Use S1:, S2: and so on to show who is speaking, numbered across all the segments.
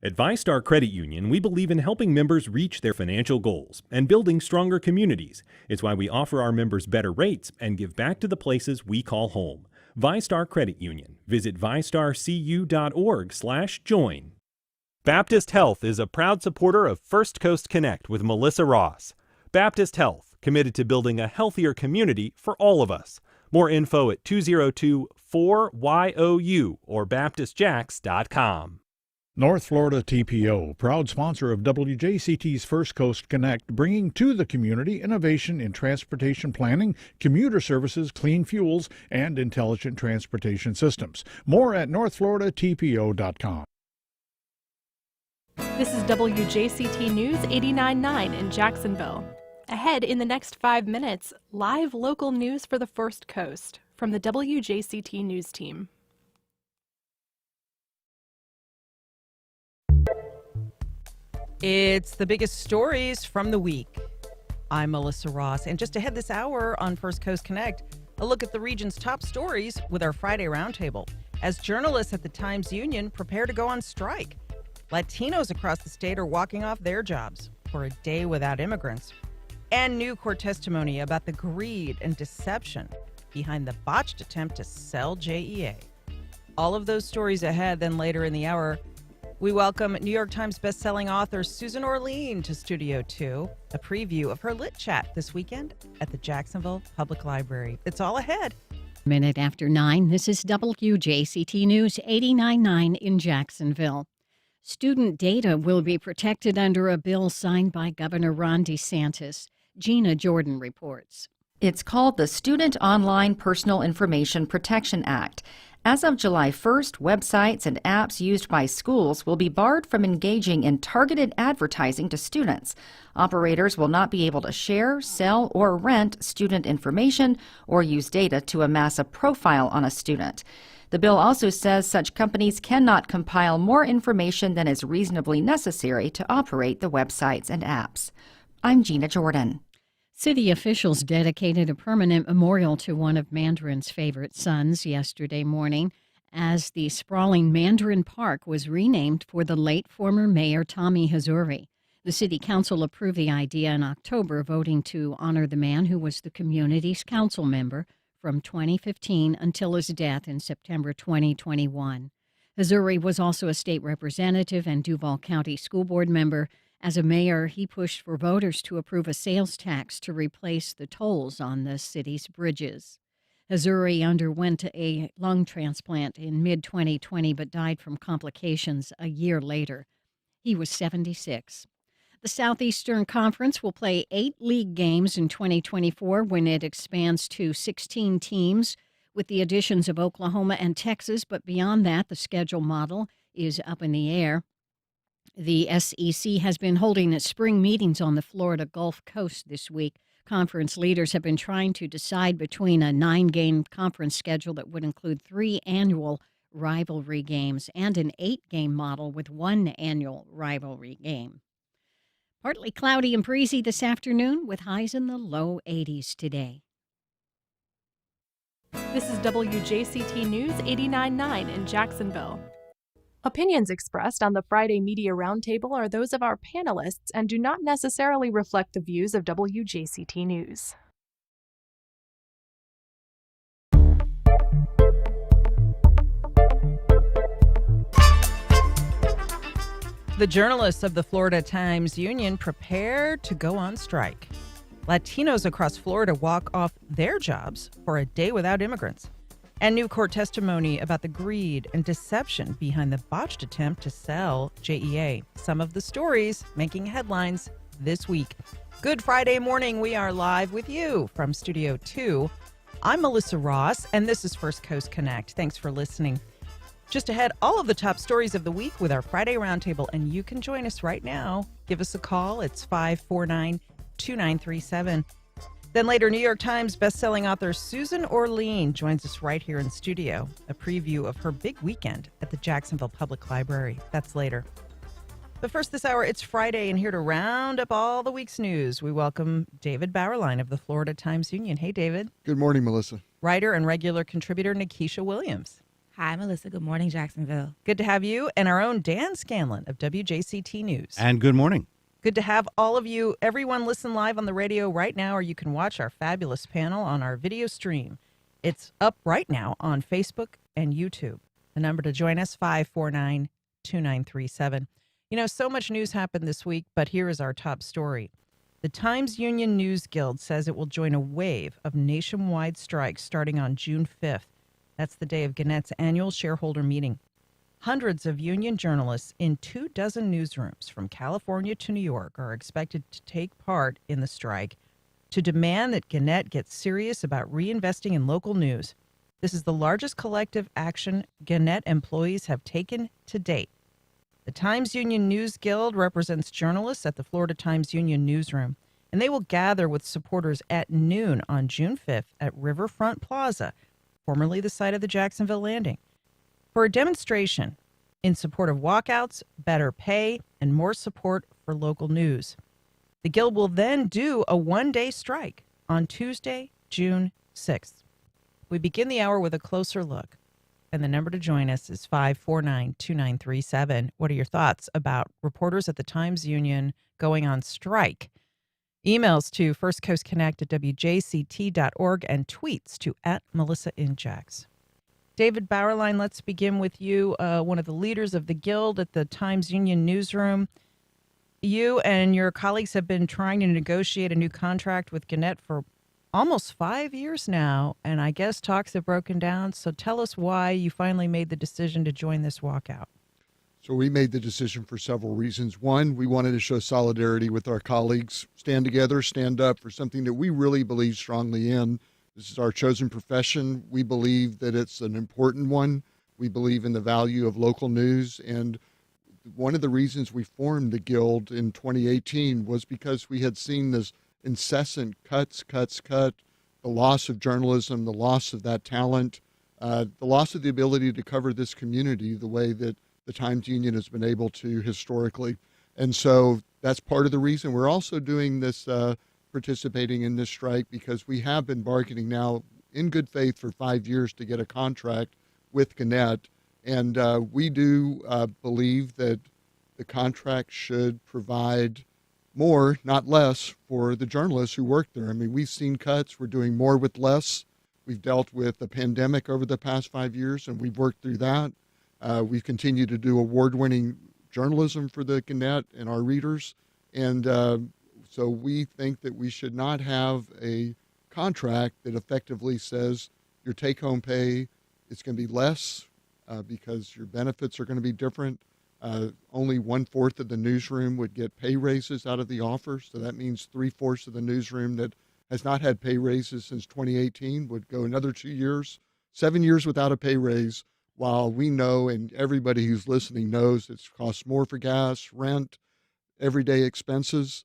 S1: At ViStar Credit Union, we believe in helping members reach their financial goals and building stronger communities. It's why we offer our members better rates and give back to the places we call home. ViStar Credit Union. Visit vistarcu.org/join. Baptist Health is a proud supporter of First Coast Connect with Melissa Ross. Baptist Health, committed to building a healthier community for all of us. More info at 202-4YOU or baptistjacks.com.
S2: North Florida TPO, proud sponsor of WJCT's First Coast Connect, bringing to the community innovation in transportation planning, commuter services, clean fuels, and intelligent transportation systems. More at northfloridatpo.com.
S3: This is WJCT News 89.9 in Jacksonville. Ahead in the next 5 minutes, live local news for the First Coast from the WJCT News team.
S4: It's the biggest stories from the week. I'm Melissa Ross, and just ahead this hour on First Coast Connect, a look at the region's top stories with our Friday Roundtable. As journalists at the Times-Union prepare to go on strike, Latinos across the state are walking off their jobs for a day without immigrants, and new court testimony about the greed and deception behind the botched attempt to sell JEA. All of those stories ahead. Then later in the hour, we welcome New York Times bestselling author Susan Orlean to Studio 2, a preview of her Lit Chat this weekend at the Jacksonville Public Library. It's all ahead.
S5: Minute after 9, this is WJCT News 89.9 in Jacksonville. Student data will be protected under a bill signed by Governor Ron DeSantis. Gina Jordan reports.
S6: It's called the Student Online Personal Information Protection Act. As of July 1st, websites and apps used by schools will be barred from engaging in targeted advertising to students. Operators will not be able to share, sell, or rent student information or use data to amass a profile on a student. The bill also says such companies cannot compile more information than is reasonably necessary to operate the websites and apps. I'm Gina Jordan.
S5: City officials dedicated a permanent memorial to one of Mandarin's favorite sons yesterday morning as the sprawling Mandarin Park was renamed for the late former mayor Tommy Hazuri. The city council approved the idea in October, voting to honor the man who was the community's council member from 2015 until his death in September 2021. Hazuri was also a state representative and Duval County School Board member. As a mayor, he pushed for voters to approve a sales tax to replace the tolls on the city's bridges. Hazuri underwent a lung transplant in mid-2020 but died from complications a year later. He was 76. The Southeastern Conference will play 8 league games in 2024 when it expands to 16 teams with the additions of Oklahoma and Texas, but beyond that, the schedule model is up in the air. The SEC has been holding its spring meetings on the Florida Gulf Coast this week. Conference leaders have been trying to decide between a 9-game conference schedule that would include 3 annual rivalry games and an 8-game model with 1 annual rivalry game. Partly cloudy and breezy this afternoon with highs in the low 80s today.
S3: This is WJCT News 89.9 in Jacksonville. Opinions expressed on the Friday Media Roundtable are those of our panelists and do not necessarily reflect the views of WJCT News.
S4: The journalists of the Florida Times-Union prepare to go on strike. Latinos across Florida walk off their jobs for a day without immigrants. And new court testimony about the greed and deception behind the botched attempt to sell JEA. Some of the stories making headlines this week. Good Friday morning. We are live with you from Studio 2. I'm Melissa Ross, and this is First Coast Connect. Thanks for listening. Just ahead, all of the top stories of the week with our Friday Roundtable, and you can join us right now. Give us a call. It's 549-2937. Then later, New York Times bestselling author Susan Orlean joins us right here in studio. A preview of her big weekend at the Jacksonville Public Library. That's later. But first this hour, it's Friday, and here to round up all the week's news, we welcome David Bauerlein of the Florida Times-Union. Hey, David.
S7: Good morning, Melissa.
S4: Writer and regular contributor Nikisha Williams.
S7: Hi, Melissa. Good morning, Jacksonville.
S4: Good to have you and our own Dan Scanlon of WJCT News.
S8: And good morning.
S4: Good to have all of you. Everyone listen live on the radio right now, or you can watch our fabulous panel on our video stream. It's up right now on Facebook and YouTube. The number to join us, 549-2937. You know, so much news happened this week, but here is our top story. The Times Union News Guild says it will join a wave of nationwide strikes starting on June 5th. That's the day of Gannett's annual shareholder meeting. Hundreds of union journalists in 24 newsrooms from California to New York are expected to take part in the strike to demand that Gannett gets serious about reinvesting in local news. This is the largest collective action Gannett employees have taken to date. The Times Union News Guild represents journalists at the Florida Times Union newsroom, and they will gather with supporters at noon on June 5th at Riverfront Plaza, formerly the site of the Jacksonville Landing, for a demonstration in support of walkouts, better pay, and more support for local news. The Guild will then do a one-day strike on Tuesday, June 6th. We begin the hour with a closer look, and the number to join us is 549-2937. What are your thoughts about reporters at the Times Union going on strike? Emails to firstcoastconnect@wjct.org and tweets to @MelissaInJax. David Bauerlein, let's begin with you, one of the leaders of the Guild at the Times Union newsroom. You and your colleagues have been trying to negotiate a new contract with Gannett for almost 5 years now, and I guess talks have broken down. So tell us why you finally made the decision to join this walkout.
S9: So we made the decision for several reasons. One, we wanted to show solidarity with our colleagues, stand together, stand up for something that we really believe strongly in. This is our chosen profession. We believe that it's an important one. We believe in the value of local news. And one of the reasons we formed the Guild in 2018 was because we had seen this incessant cuts, the loss of journalism, the loss of that talent, the loss of the ability to cover this community the way that the Times Union has been able to historically. And so that's part of the reason we're also doing this, participating in this strike, because we have been bargaining now in good faith for 5 years to get a contract with Gannett. And we do believe that the contract should provide more, not less, for the journalists who work there. I mean, we've seen cuts. We're doing more with less. We've dealt with the pandemic over the past 5 years, and we've worked through that. We've continued to do award-winning journalism for the Gannett and our readers. And so we think that we should not have a contract that effectively says your take-home pay is going to be less because your benefits are going to be different. Only 1/4 of the newsroom would get pay raises out of the offer. So that means 3/4 of the newsroom that has not had pay raises since 2018 would go another 2 years, 7 years without a pay raise, while we know, and everybody who's listening knows, it costs more for gas, rent, everyday expenses.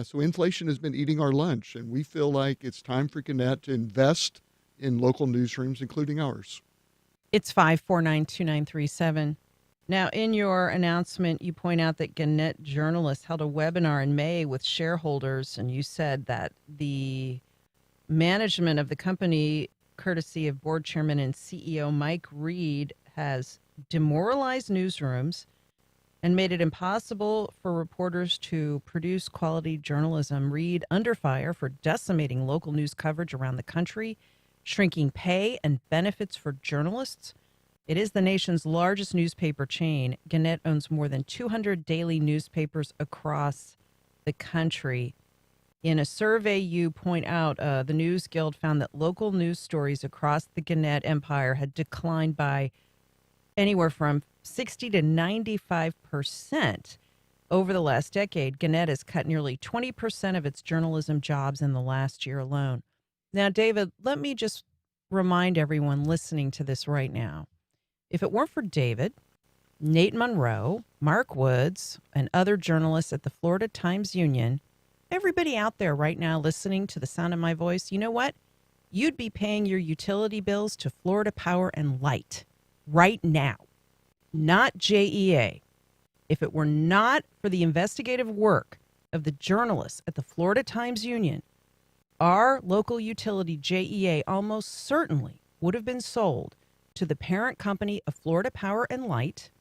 S9: So inflation has been eating our lunch, and we feel like it's time for Gannett to invest in local newsrooms, including ours.
S4: It's 549-2937. Now, in your announcement, you point out that Gannett journalists held a webinar in May with shareholders, and you said that the management of the company, courtesy of board chairman and CEO Mike Reed, has demoralized newsrooms and made it impossible for reporters to produce quality journalism. Reed under fire for decimating local news coverage around the country, shrinking pay and benefits for journalists. It is the nation's largest newspaper chain. Gannett owns more than 200 daily newspapers across the country. In a survey, you point out the News Guild found that local news stories across the Gannett empire had declined by anywhere from 60 to 95% over the last decade. Gannett has cut nearly 20% of its journalism jobs in the last year alone. Now, David, let me just remind everyone listening to this right now. If it weren't for David, Nate Monroe, Mark Woods, and other journalists at the Florida Times Union, everybody out there right now listening to the sound of my voice, you know what? You'd be paying your utility bills to Florida Power and Light right now, not JEA. If it were not for the investigative work of the journalists at the Florida Times Union, our local utility, JEA, almost certainly would have been sold to the parent company of Florida Power and Light.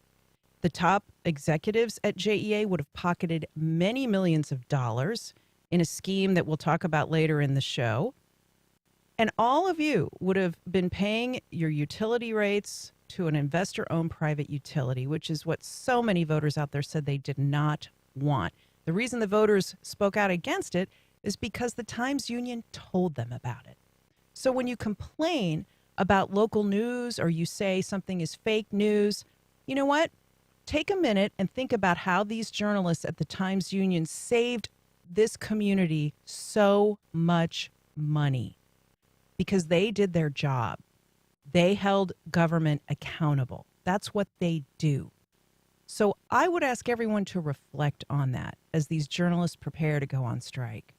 S4: The top executives at JEA would have pocketed many millions of dollars in a scheme that we'll talk about later in the show. And all of you would have been paying your utility rates to an investor-owned private utility, which is what so many voters out there said they did not want. The reason the voters spoke out against it is because the Times-Union told them about it. So when you complain about local news or you say something is fake news, you know what? Take a minute and think about how these journalists at the Times-Union saved this community so much money because they did their job. They held government accountable. That's what they do. So I would ask everyone to reflect on that as these journalists prepare to go on strike.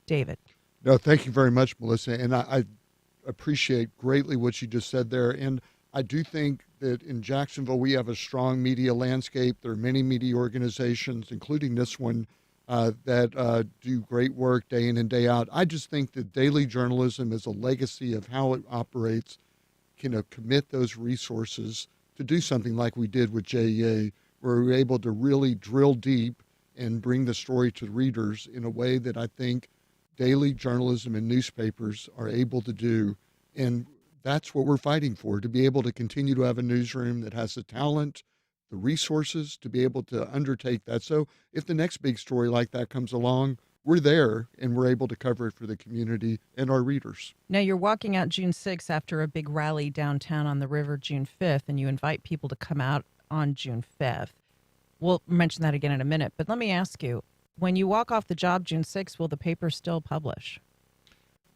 S4: David.
S9: No, thank you very much, Melissa. And I appreciate greatly what you just said there. And I do think that in Jacksonville, we have a strong media landscape. There are many media organizations, including this one, that do great work day in and day out. I just think that daily journalism is a legacy of how it operates, can commit those resources to do something like we did with JEA, where we were able to really drill deep and bring the story to readers in a way that I think daily journalism and newspapers are able to do. And that's what we're fighting for, to be able to continue to have a newsroom that has the talent, the resources to be able to undertake that. So if the next big story like that comes along, we're there and we're able to cover it for the community and our readers.
S4: Now, you're walking out June 6th after a big rally downtown on the river June 5th, and you invite people to come out on June 5th. We'll mention that again in a minute, but let me ask you, when you walk off the job June 6th, will the paper still publish?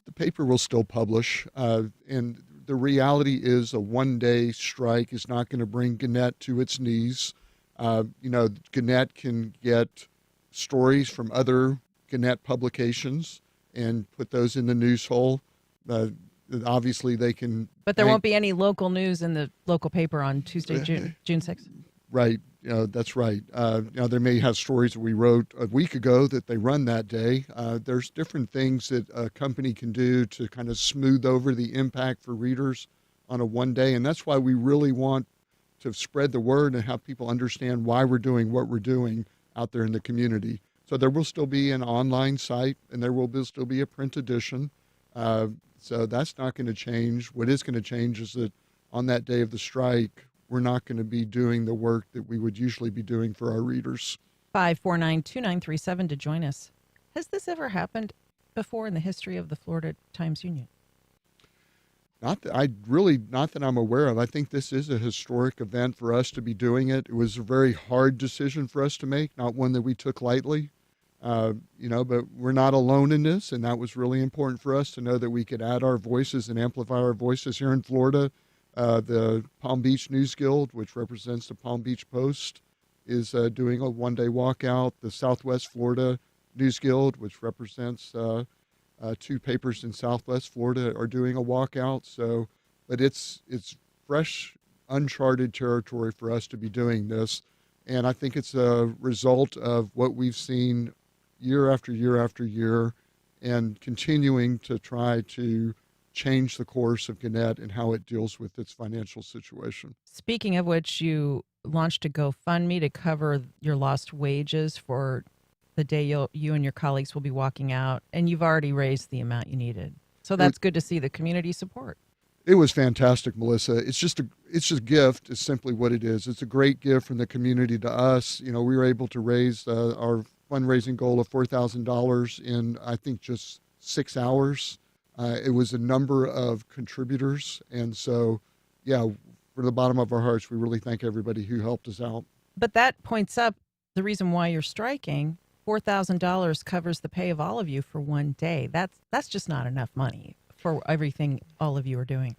S9: The paper will still publish, and the reality is a one-day strike is not going to bring Gannett to its knees. Gannett can get stories from other Gannett publications and put those in the news hole. Obviously, they can.
S4: But there won't be any local news in the local paper on Tuesday, June 6th?
S9: Right. That's right. They may have stories that we wrote a week ago that they run that day. There's different things that a company can do to kind of smooth over the impact for readers on a one day. And that's why we really want to spread the word and have people understand why we're doing what we're doing out there in the community. So there will still be an online site and there will still be a print edition. So that's not going to change. What is going to change is that on that day of the strike, we're not going to be doing the work that we would usually be doing for our readers.
S4: 549-2937 to join us. Has this ever happened before in the history of the Florida Times-Union?
S9: Not that I'm aware of. I think this is a historic event for us to be doing it. It was a very hard decision for us to make, not one that we took lightly. But we're not alone in this, and that was really important for us to know that we could add our voices and amplify our voices here in Florida. The Palm Beach News Guild, which represents the Palm Beach Post, is doing a one-day walkout. The Southwest Florida News Guild, which represents two papers in Southwest Florida, are doing a walkout. So, but it's fresh, uncharted territory for us to be doing this. And I think it's a result of what we've seen year after year after year and continuing to try to change the course of Gannett and how it deals with its financial situation.
S4: Speaking of which, you launched a GoFundMe to cover your lost wages for the day you and your colleagues will be walking out, and you've already raised the amount you needed. So that's good to see the community support.
S9: It was fantastic, Melissa. It's just a gift is simply what it is. It's a great gift from the community to us. We were able to raise our fundraising goal of $4,000 in, I think, just 6 hours. It was a number of contributors. And so, from the bottom of our hearts, we really thank everybody who helped us out.
S4: But that points up the reason why you're striking. $4,000 covers the pay of all of you for one day. That's just not enough money for everything all of you are doing.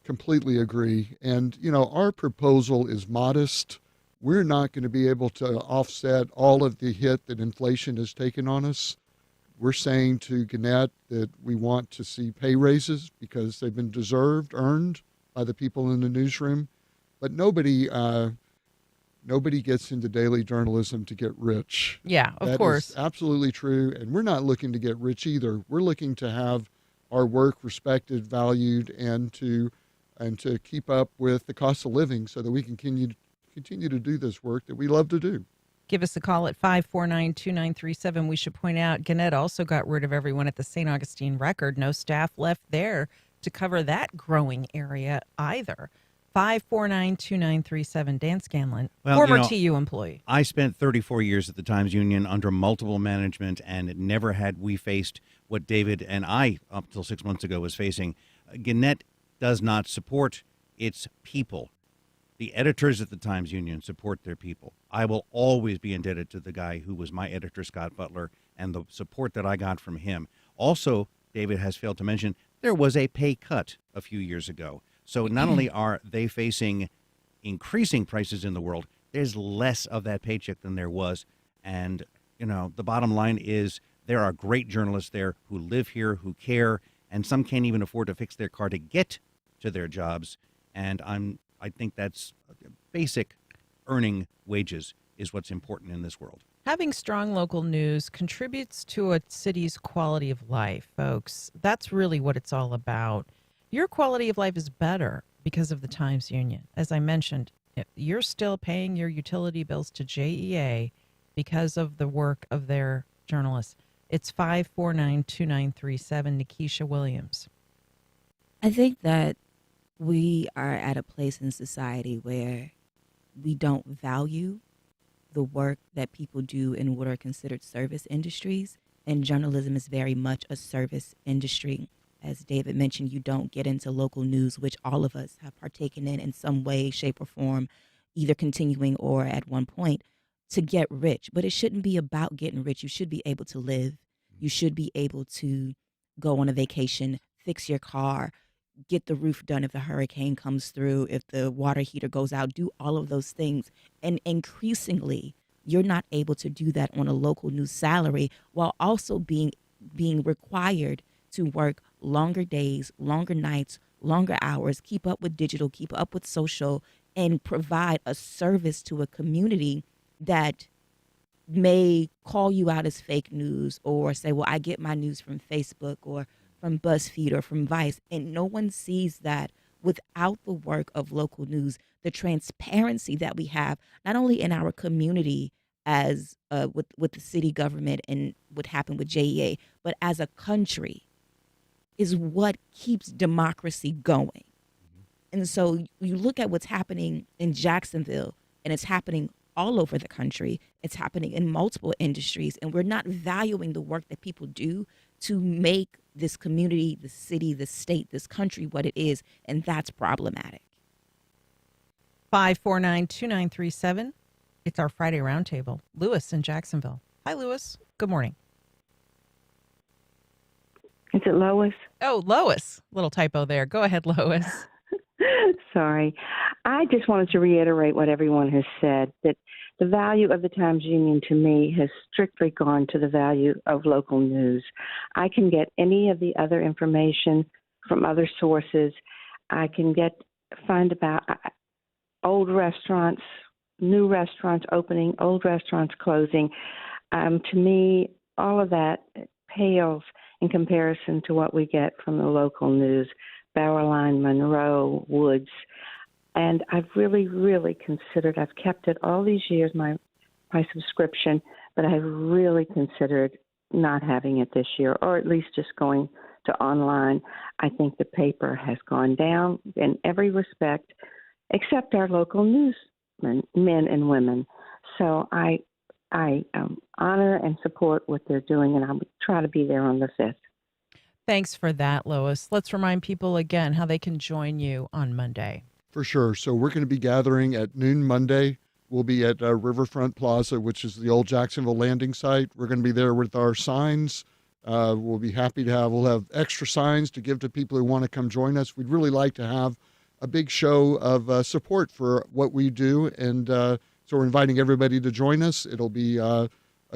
S9: Completely agree. And, our proposal is modest. We're not going to be able to offset all of the hit that inflation has taken on us. We're saying to Gannett that we want to see pay raises because they've been deserved, earned by the people in the newsroom. But nobody gets into daily journalism to get rich.
S4: Yeah, of course.
S9: That is absolutely true. And we're not looking to get rich either. We're looking to have our work respected, valued, and to and to keep up with the cost of living so that we can continue to do this work that we love to do.
S4: Give us a call at 549-2937. We should point out Gannett also got rid of everyone at the St. Augustine Record. No staff left there to cover that growing area either. 549-2937. Dan Scanlon, former TU employee.
S8: I spent 34 years at the Times-Union under multiple management, and never had we faced what David and I, up till 6 months ago, was facing. Gannett does not support its people. The editors at the Times-Union support their people. I will always be indebted to the guy who was my editor, Scott Butler, and the support that I got from him. Also, David has failed to mention, there was a pay cut a few years ago. So not only are they facing increasing prices in the world, there's less of that paycheck than there was. And, the bottom line is there are great journalists there who live here, who care, and some can't even afford to fix their car to get to their jobs. And I think that's basic earning wages is what's important in this world.
S4: Having strong local news contributes to a city's quality of life, folks. That's really what it's all about. Your quality of life is better because of the Times-Union. As I mentioned, you're still paying your utility bills to JEA because of the work of their journalists. It's 549-2937, Nikisha Williams.
S7: I think that we are at a place in society where we don't value the work that people do in what are considered service industries, and journalism is very much a service industry. As David mentioned, you don't get into local news, which all of us have partaken in some way, shape, or form, either continuing or at one point, to get rich. But it shouldn't be about getting rich. You should be able to live. You should be able to go on a vacation, fix your car, get the roof done if a hurricane comes through, if the water heater goes out, do all of those things. And increasingly, you're not able to do that on a local news salary while also being required to work longer days, longer nights, longer hours, keep up with digital, keep up with social, and provide a service to a community that may call you out as fake news or say, well, I get my news from Facebook or from BuzzFeed or from Vice, and no one sees that without the work of local news, the transparency that we have, not only in our community as with the city government and what happened with JEA, but as a country, is what keeps democracy going. And so you look at what's happening in Jacksonville, and it's happening all over the country. It's happening in multiple industries, and we're not valuing the work that people do to make this community, the city, the state, this country what it is, and that's problematic.
S4: 549-2937. It's our Friday Roundtable. Lewis in Jacksonville. Hi, Lewis. Good morning.
S10: Is it Lois?
S4: Oh, Lois. Little typo there. Go ahead, Lois.
S10: Sorry. I just wanted to reiterate what everyone has said, that the value of the Times-Union to me has strictly gone to the value of local news. I can get any of the other information from other sources. I can find about old restaurants, new restaurants opening, old restaurants closing. To me, all of that pales in comparison to what we get from the local news, Bowerline, Monroe, Woods. And I've really, really considered, I've kept it all these years, my subscription, but I've really considered not having it this year, or at least just going to online. I think the paper has gone down in every respect, except our local newsmen, men and women. So I honor and support what they're doing, and I would try to be there on the 5th.
S4: Thanks for that, Lois. Let's remind people again how they can join you on Monday.
S9: For sure. So we're going to be gathering at noon Monday. We'll be at Riverfront Plaza, which is the old Jacksonville landing site. We're going to be there with our signs. We'll be happy to we'll have extra signs to give to people who want to come join us. We'd really like to have a big show of support for what we do. And so we're inviting everybody to join us. It'll be a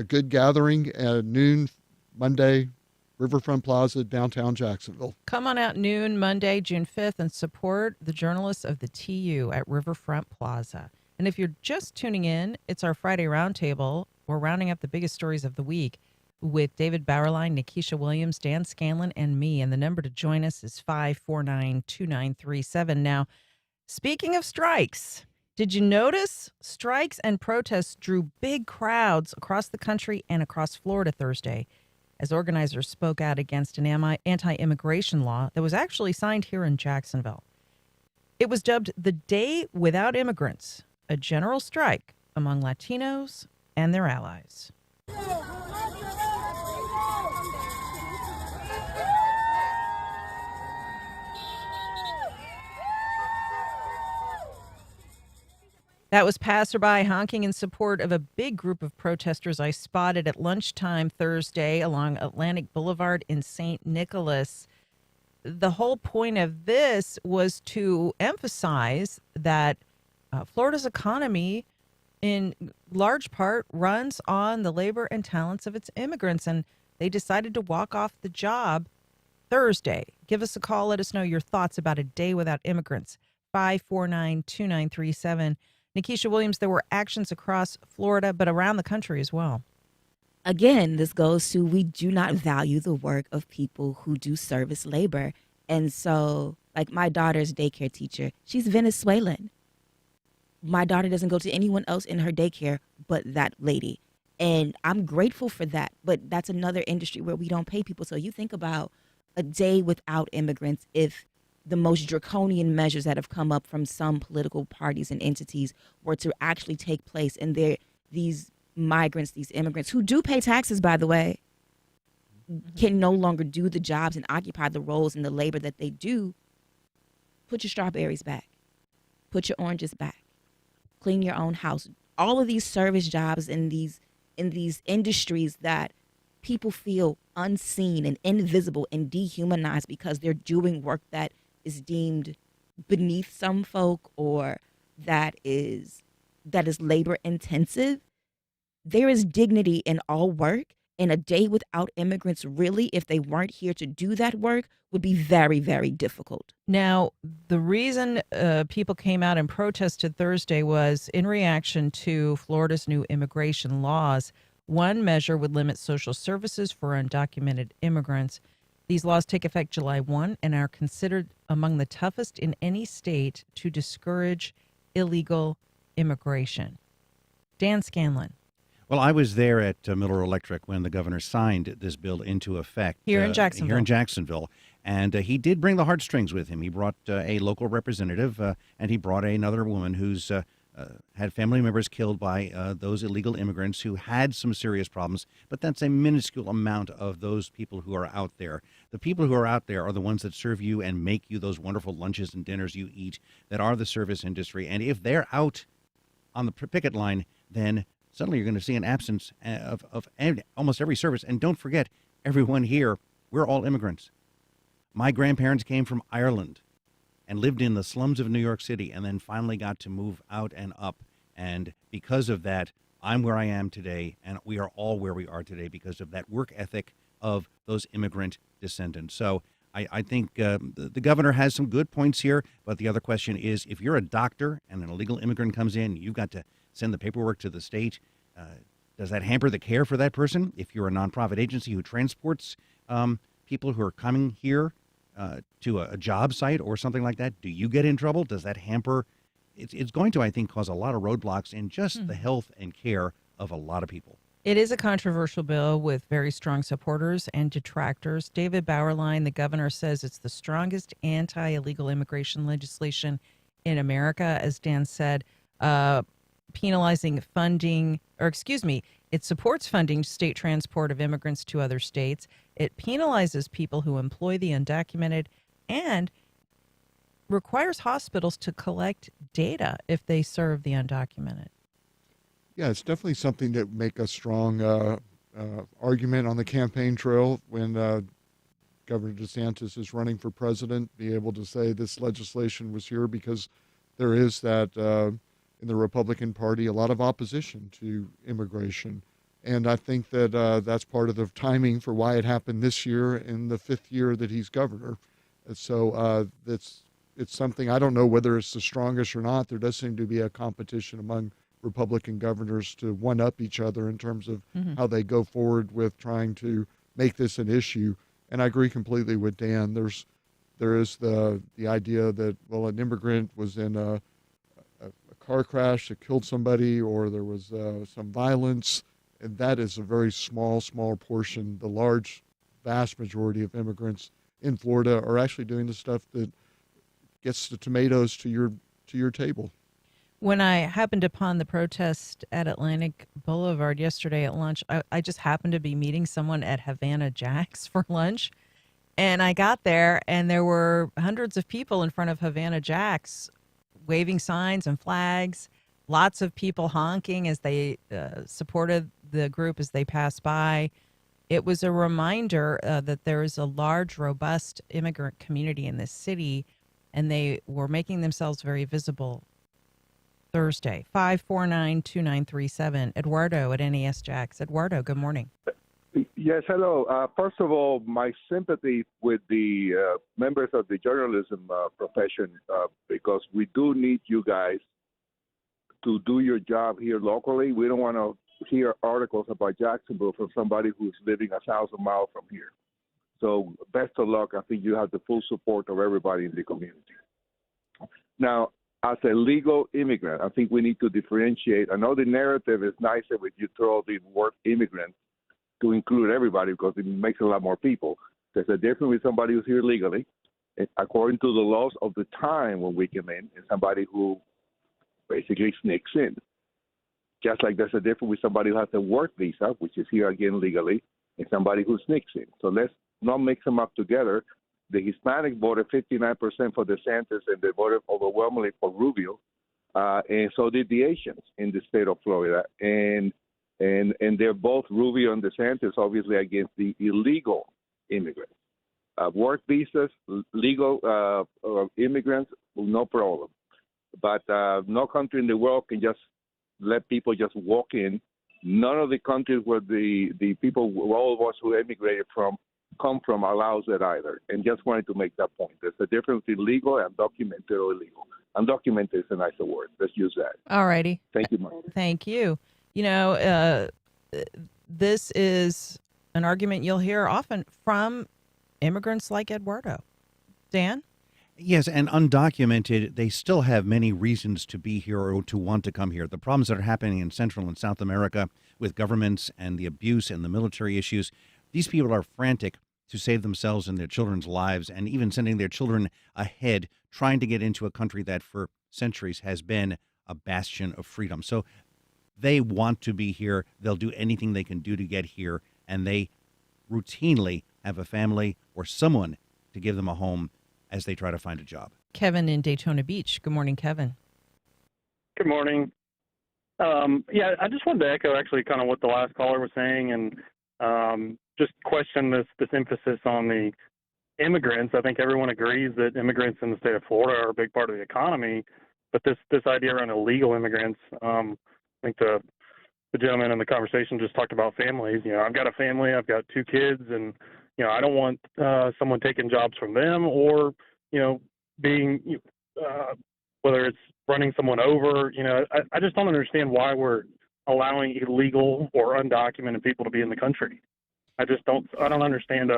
S9: good gathering at noon Monday, Riverfront Plaza, downtown Jacksonville.
S4: Come on out noon Monday, June 5th, and support the journalists of the TU at Riverfront Plaza. And if you're just tuning in, it's our Friday Roundtable. We're rounding up the biggest stories of the week. with David Bauerlein, Nikisha Williams, Dan Scanlon, and me. And the number to join us is 549-2937. Now, speaking of strikes, did you notice strikes and protests drew big crowds across the country and across Florida Thursday as organizers spoke out against an anti-immigration law that was actually signed here in Jacksonville. It was dubbed the Day Without Immigrants, a general strike among Latinos and their allies. That was passerby honking in support of a big group of protesters I spotted at lunchtime Thursday along Atlantic Boulevard in St. Nicholas. The whole point of this was to emphasize that Florida's economy, in large part, runs on the labor and talents of its immigrants, and they decided to walk off the job Thursday. Give us a call. Let us know your thoughts about a day without immigrants. 549-2937. Nikisha Williams, there were actions across Florida, but around the country as well.
S7: Again, this goes to we do not value the work of people who do service labor. And so, like my daughter's daycare teacher, she's Venezuelan. My daughter doesn't go to anyone else in her daycare but that lady. And I'm grateful for that. But that's another industry where we don't pay people. So you think about a day without immigrants if the most draconian measures that have come up from some political parties and entities were to actually take place, and these migrants, these immigrants who do pay taxes, by the way, can no longer do the jobs and occupy the roles and the labor that they do. Put your strawberries back. Put your oranges back. Clean your own house. All of these service jobs in these industries that people feel unseen and invisible and dehumanized because they're doing work that is deemed beneath some folk or that is labor intensive. There is dignity in all work, and a day without immigrants, really, if they weren't here to do that work, would be very, very difficult.
S4: Now, the reason people came out and protested Thursday was in reaction to Florida's new immigration laws. One measure would limit social services for undocumented immigrants. These laws take effect July 1 and are considered among the toughest in any state to discourage illegal immigration. Dan Scanlon.
S8: Well, I was there at Miller Electric when the governor signed this bill into effect.
S4: Here in Jacksonville.
S8: And he did bring the heartstrings with him. He brought a local representative, and he brought another woman who's had family members killed by those illegal immigrants who had some serious problems. But that's a minuscule amount of those people who are out there. The people who are out there are the ones that serve you and make you those wonderful lunches and dinners you eat that are the service industry. And if they're out on the picket line, then suddenly you're going to see an absence of almost every service. And don't forget, everyone here, we're all immigrants. My grandparents came from Ireland and lived in the slums of New York City and then finally got to move out and up. And because of that, I'm where I am today, and we are all where we are today because of that work ethic of those immigrant descendants. So I think the governor has some good points here, but the other question is, if you're a doctor and an illegal immigrant comes in, you've got to send the paperwork to the state. Does that hamper the care for that person? If you're a nonprofit agency who transports people who are coming here to a job site or something like that, do you get in trouble? Does that hamper? It's going to, I think, cause a lot of roadblocks in just the health and care of a lot of people.
S4: It is a controversial bill with very strong supporters and detractors. David Bauerlein, the governor, says it's the strongest anti-illegal immigration legislation in America, as Dan said, penalizing funding, it supports funding state transport of immigrants to other states. It penalizes people who employ the undocumented and requires hospitals to collect data if they serve the undocumented.
S9: Yeah, it's definitely something that make a strong argument on the campaign trail when Governor DeSantis is running for president, be able to say this legislation was here because there is that in the Republican Party, a lot of opposition to immigration. And I think that that's part of the timing for why it happened this year in the 5th year that he's governor. And so it's something, I don't know whether it's the strongest or not. There does seem to be a competition among Republican governors to one-up each other in terms of how they go forward with trying to make this an issue. And I agree completely with Dan. There is the idea that, well, an immigrant was in a car crash that killed somebody, or there was some violence, and that is a very small portion. The vast majority of immigrants in Florida are actually doing the stuff that gets the tomatoes to your table.
S4: When I happened upon the protest at Atlantic Boulevard yesterday at lunch, I just happened to be meeting someone at Havana Jack's for lunch. And I got there, and there were hundreds of people in front of Havana Jack's waving signs and flags, lots of people honking as they supported the group as they passed by. It was a reminder that there is a large, robust immigrant community in this city, and they were making themselves very visible. Thursday, 549-2937. Eduardo at NES Jacks. Eduardo, good morning.
S11: Yes, hello. First of all, my sympathy with the members of the journalism profession, because we do need you guys to do your job here locally. We don't want to hear articles about Jacksonville from somebody who's living 1,000 miles from here. So best of luck. I think you have the full support of everybody in the community. Now, as a legal immigrant, I think we need to differentiate. I know the narrative is nicer if you throw the word immigrant to include everybody because it makes a lot more people. There's a difference with somebody who's here legally, according to the laws of the time when we came in, and somebody who basically sneaks in. Just like there's a difference with somebody who has a work visa, which is here again legally, and somebody who sneaks in. So let's not mix them up together. The Hispanic voted 59% for DeSantis, and they voted overwhelmingly for Rubio, and so did the Asians in the state of Florida. And they're both, Rubio and DeSantis, obviously against the illegal immigrants. Work visas, legal immigrants, no problem. But no country in the world can just let people just walk in. None of the countries where the people, all of us who immigrated come from allows it either. And just wanted to make that point. There's a difference between legal and documented or illegal. Undocumented is a nicer word. Let's use that.
S4: All righty.
S11: Thank you, Mark.
S4: Thank you. You know, this is an argument you'll hear often from immigrants like Eduardo. Dan?
S8: Yes, and undocumented, they still have many reasons to be here or to want to come here. The problems that are happening in Central and South America with governments and the abuse and the military issues, these people are frantic to save themselves and their children's lives, and even sending their children ahead, trying to get into a country that for centuries has been a bastion of freedom. So they want to be here. They'll do anything they can do to get here, and they routinely have a family or someone to give them a home as they try to find a job.
S4: Kevin in Daytona Beach. Good morning, Kevin.
S12: Good morning. Yeah, I just wanted to echo actually kind of what the last caller was saying, and just question this emphasis on the immigrants. I think everyone agrees that immigrants in the state of Florida are a big part of the economy, but this idea around illegal immigrants, I think the gentleman in the conversation just talked about families. You know, I've got a family, I've got 2 kids, and I don't want someone taking jobs from them, or being whether it's running someone over. I just don't understand why we're allowing illegal or undocumented people to be in the country. I don't understand.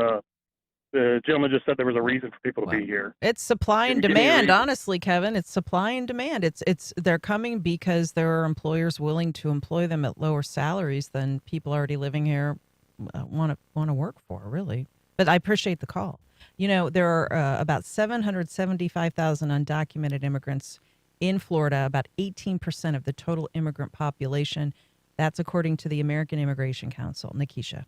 S12: The gentleman just said there was a reason for people to be here.
S4: It's supply and demand, honestly, Kevin. It's supply and demand. It's they're coming because there are employers willing to employ them at lower salaries than people already living here want to work for, really. But I appreciate the call. There are about 775,000 undocumented immigrants in Florida, about 18% of the total immigrant population. That's according to the American Immigration Council. Nikisha.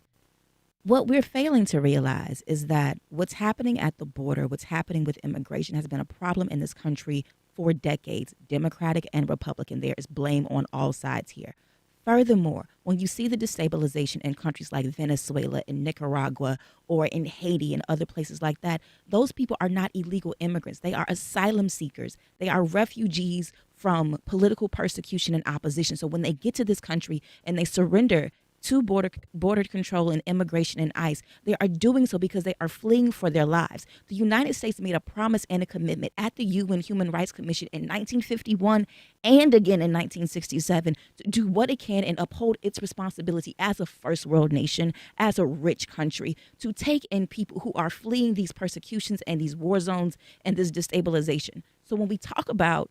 S7: What we're failing to realize is that what's happening at the border, what's happening with immigration has been a problem in this country for decades, Democratic and Republican. There is blame on all sides here. Furthermore, when you see the destabilization in countries like Venezuela and Nicaragua or in Haiti and other places like that, those people are not illegal immigrants. They are asylum seekers. They are refugees from political persecution and opposition. So when they get to this country and they surrender to border control and immigration and ICE. They are doing so because they are fleeing for their lives. The United States made a promise and a commitment at the UN Human Rights Commission in 1951 and again in 1967 to do what it can and uphold its responsibility as a first world nation, as a rich country, to take in people who are fleeing these persecutions and these war zones and this destabilization. So when we talk about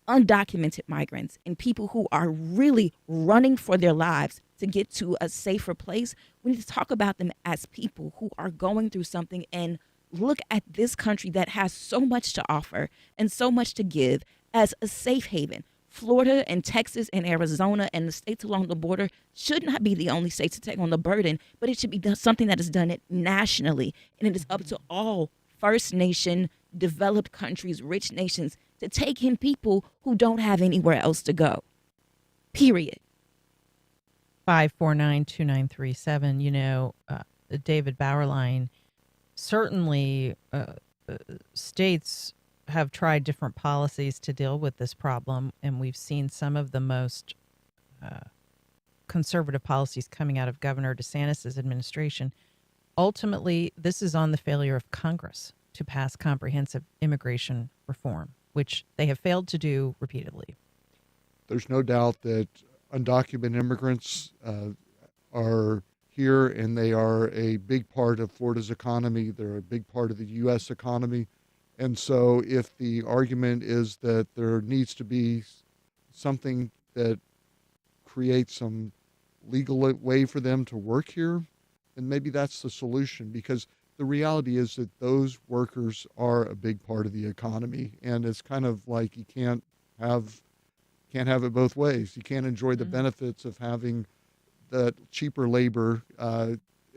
S7: undocumented migrants and people who are really running for their lives to get to a safer place, we need to talk about them as people who are going through something and look at this country that has so much to offer and so much to give as a safe haven. Florida and Texas and Arizona and the states along the border should not be the only states to take on the burden, but it should be something that is done nationally. And it is up to all First Nation, developed countries, rich nations to take in people who don't have anywhere else to go. Period.
S4: 5492937. David Bauerlein, certainly states have tried different policies to deal with this problem, and we've seen some of the most conservative policies coming out of Governor DeSantis' administration. Ultimately, this is on the failure of Congress to pass comprehensive immigration reform, which they have failed to do repeatedly.
S9: There's no doubt that undocumented immigrants are here, and they are a big part of Florida's economy. They're a big part of the U.S. economy. And so if the argument is that there needs to be something that creates some legal way for them to work here, then maybe that's the solution, because the reality is that those workers are a big part of the economy. And it's kind of like you can't have it both ways. You can't enjoy the benefits of having the cheaper labor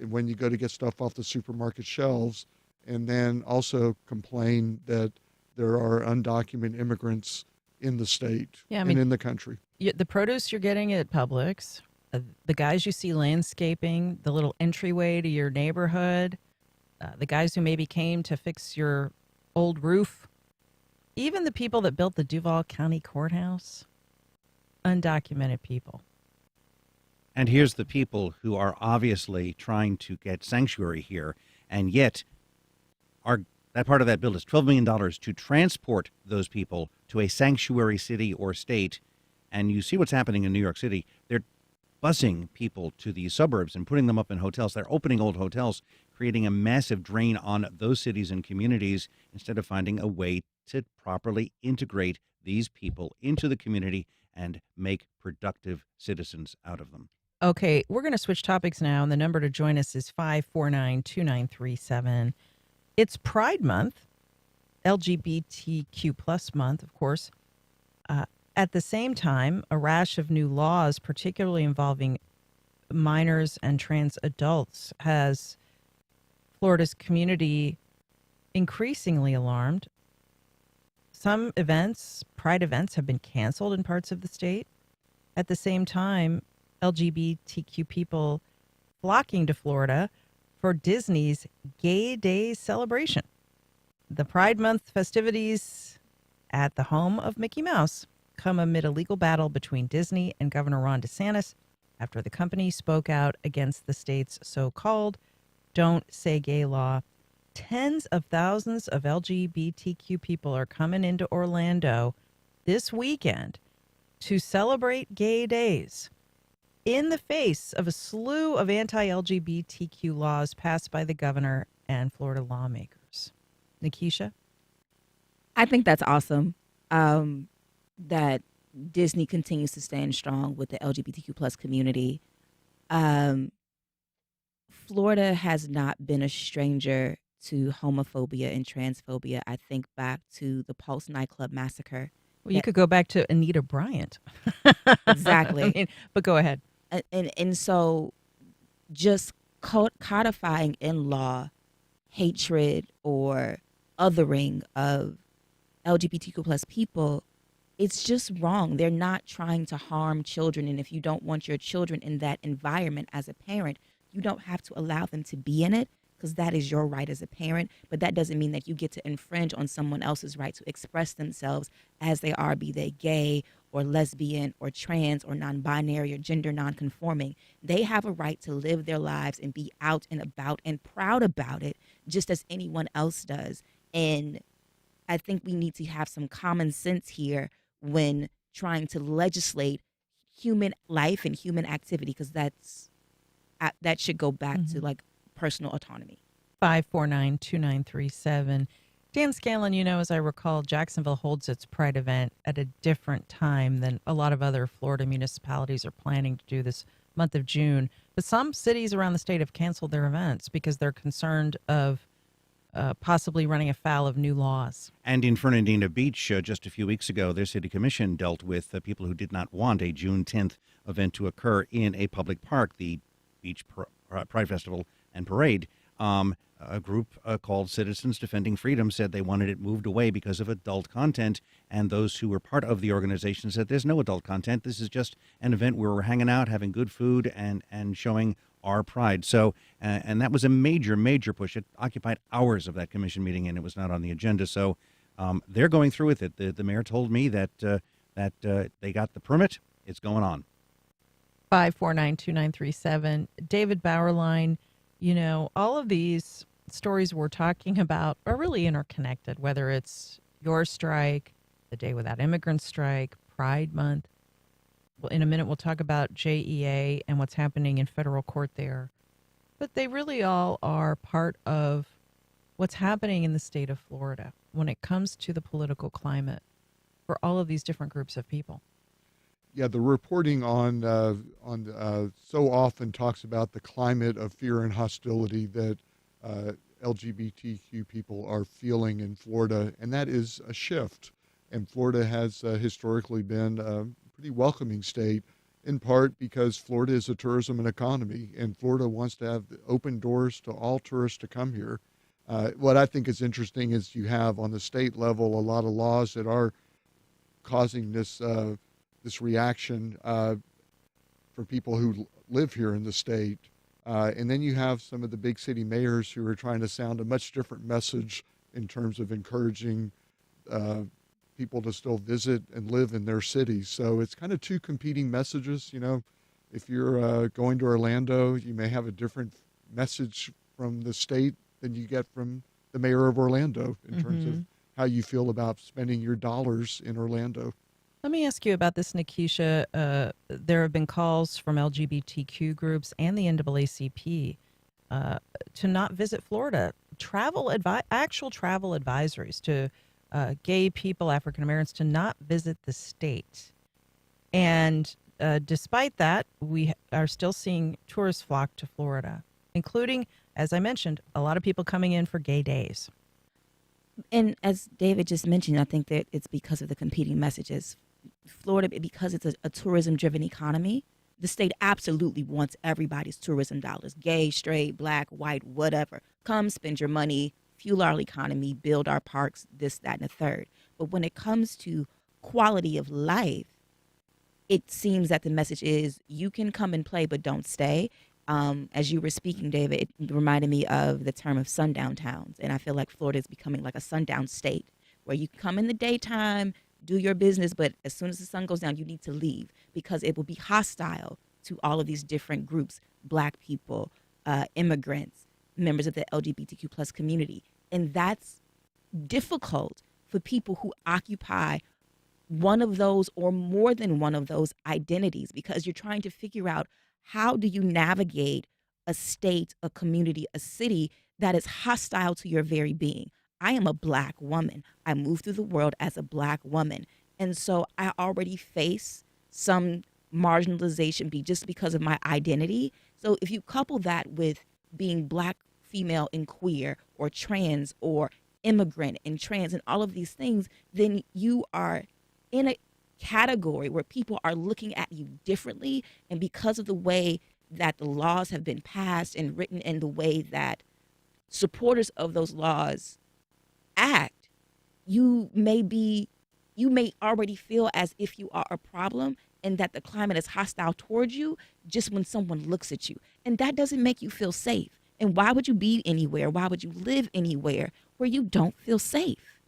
S9: when you go to get stuff off the supermarket shelves, and then also complain that there are undocumented immigrants in the state and in the country.
S4: The produce you're getting at Publix, the guys you see landscaping, the little entryway to your neighborhood, the guys who maybe came to fix your old roof, even the people that built the Duval County Courthouse, undocumented people.
S8: And here's the people who are obviously trying to get sanctuary here, and yet that part of that bill is $12 million to transport those people to a sanctuary city or state. And you see what's happening in New York City. They're busing people to these suburbs and putting them up in hotels. They're opening old hotels, creating a massive drain on those cities and communities instead of finding a way to properly integrate these people into the community and make productive citizens out of them.
S4: Okay, we're going to switch topics now, and the number to join us is 5492937. It's Pride Month, LGBTQ plus month, of course. At the same time, a rash of new laws, particularly involving minors and trans adults, has Florida's community increasingly alarmed. Some events, Pride events, have been canceled in parts of the state. At the same time, LGBTQ people flocking to Florida for Disney's Gay Day celebration. The Pride Month festivities at the home of Mickey Mouse come amid a legal battle between Disney and Governor Ron DeSantis after the company spoke out against the state's so-called Don't Say Gay law. Tens of thousands of LGBTQ people are coming into Orlando this weekend to celebrate Gay Days in the face of a slew of anti-LGBTQ laws passed by the governor and Florida lawmakers. Nikisha?
S7: I think that's awesome that Disney continues to stand strong with the LGBTQ plus community. Florida has not been a stranger to homophobia and transphobia. I think back to the Pulse nightclub massacre.
S4: Well, you could go back to Anita Bryant.
S7: Exactly.
S4: But go ahead.
S7: And so just codifying in law hatred or othering of LGBTQ plus people, it's just wrong. They're not trying to harm children. And if you don't want your children in that environment as a parent, you don't have to allow them to be in it, because that is your right as a parent. But that doesn't mean that you get to infringe on someone else's right to express themselves as they are, be they gay or lesbian or trans or non-binary or gender non-conforming. They have a right to live their lives and be out and about and proud about it, just as anyone else does. And I think we need to have some common sense here when trying to legislate human life and human activity, because that should go back to like personal autonomy.
S4: 549-2937. Dan Scanlon, as I recall, Jacksonville holds its Pride event at a different time than a lot of other Florida municipalities are planning to do this month of June. But some cities around the state have canceled their events because they're concerned of possibly running afoul of new laws.
S8: And in Fernandina Beach, just a few weeks ago, their city commission dealt with people who did not want a June 10th event to occur in a public park, the Beach Pride Festival and Parade. A group called Citizens Defending Freedom said they wanted it moved away because of adult content, and those who were part of the organization said there's no adult content. This is just an event where we're hanging out, having good food, and showing our pride. So, and that was a major, major push. It occupied hours of that commission meeting, and it was not on the agenda. So they're going through with it. The mayor told me that they got the permit. It's going on.
S4: 549-2937. David Bauerlein, all of these stories we're talking about are really interconnected, whether it's your strike, the Day Without Immigrants strike, Pride Month. Well, in a minute, we'll talk about JEA and what's happening in federal court there. But they really all are part of what's happening in the state of Florida when it comes to the political climate for all of these different groups of people.
S9: Yeah, the reporting on so often talks about the climate of fear and hostility that LGBTQ people are feeling in Florida, and that is a shift. And Florida has historically been a pretty welcoming state, in part because Florida is a tourism and economy, and Florida wants to have open doors to all tourists to come here. What I think is interesting is you have on the state level a lot of laws that are causing this reaction for people who live here in the state. And then you have some of the big city mayors who are trying to sound a much different message in terms of encouraging people to still visit and live in their cities. So it's kind of two competing messages. If you're going to Orlando, you may have a different message from the state than you get from the mayor of Orlando in terms of how you feel about spending your dollars in Orlando.
S4: Let me ask you about this, Nikisha. There have been calls from LGBTQ groups and the NAACP to not visit Florida. Actual travel advisories to gay people, African Americans, to not visit the state. And despite that, we are still seeing tourists flock to Florida, including, as I mentioned, a lot of people coming in for gay days.
S7: And as David just mentioned, I think that it's because of the competing messages. Florida, because it's a tourism-driven economy, the state absolutely wants everybody's tourism dollars, gay, straight, black, white, whatever. Come spend your money, fuel our economy, build our parks, this, that, and the third. But when it comes to quality of life, it seems that the message is you can come and play, but don't stay. As you were speaking, David, it reminded me of the term of sundown towns. And I feel like Florida is becoming like a sundown state where you come in the daytime, do your business, but as soon as the sun goes down, you need to leave because it will be hostile to all of these different groups, black people, immigrants, members of the LGBTQ plus community. And that's difficult for people who occupy one of those or more than one of those identities because you're trying to figure out how do you navigate a state, a community, a city that is hostile to your very being. I am a black woman. I move through the world as a black woman. And so I already face some marginalization just because of my identity. So if you couple that with being black, female, and queer, or trans, or immigrant and trans, and all of these things, then you are in a category where people are looking at you differently. And because of the way that the laws have been passed and written and the way that supporters of those laws act, you may already feel as if you are a problem and that the climate is hostile towards you just when someone looks at you. And that doesn't make you feel safe. And why would you be anywhere? Why would you live anywhere where you don't feel safe?